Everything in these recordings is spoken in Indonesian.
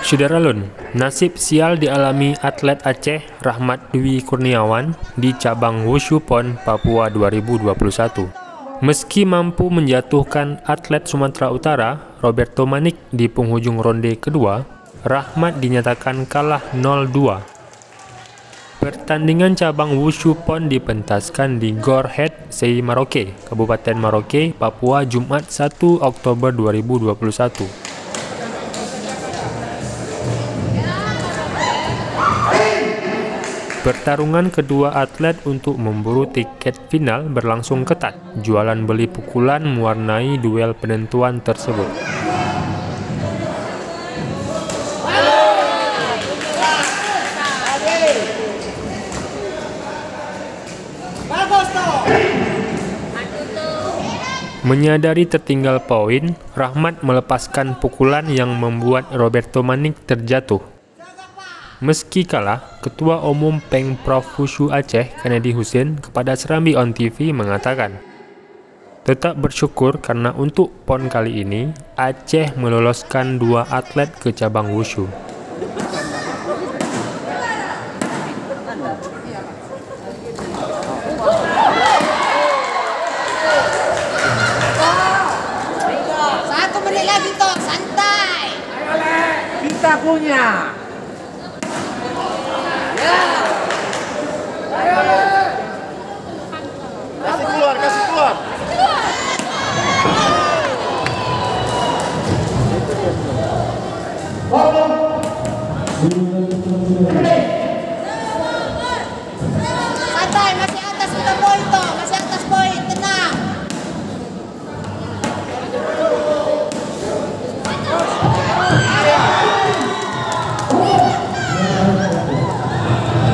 Syederalun, nasib sial dialami atlet Aceh Rahmat Dwi Kurniawan di cabang Wushu PON Papua 2021. Meski mampu menjatuhkan atlet Sumatera Utara Roberto Manik di penghujung ronde kedua, Rahmat dinyatakan kalah 0-2. Pertandingan cabang Wushu PON dipentaskan di Gor Het Sei Maroke, Kabupaten Maroke, Papua, Jumat 1 Oktober 2021. Pertarungan kedua atlet untuk memburu tiket final berlangsung ketat. Jualan beli pukulan mewarnai duel penentuan tersebut. Menyadari tertinggal poin, Rahmat melepaskan pukulan yang membuat Roberto Manik terjatuh. Meski kalah, Ketua Umum Pengprov Wushu Aceh, Kennedy Hussein, kepada Serambi On TV mengatakan, tetap bersyukur karena untuk PON kali ini, Aceh meloloskan 2 atlet ke cabang Wushu. Satu menit lagi toh, santai. Kita punya. Kasih keluar, kasih keluar. Santai, masih atas kita poin toh, masih atas poin, tenang.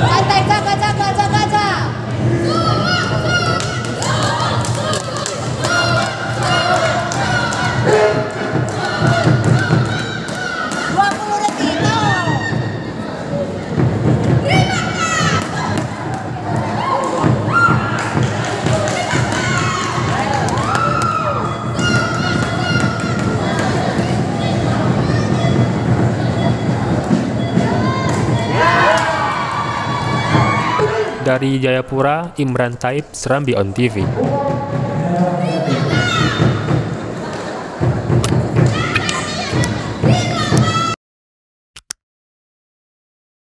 Santai, jaga. 20 detik toh. Dari Jayapura, Imran Taib, Serambi On TV.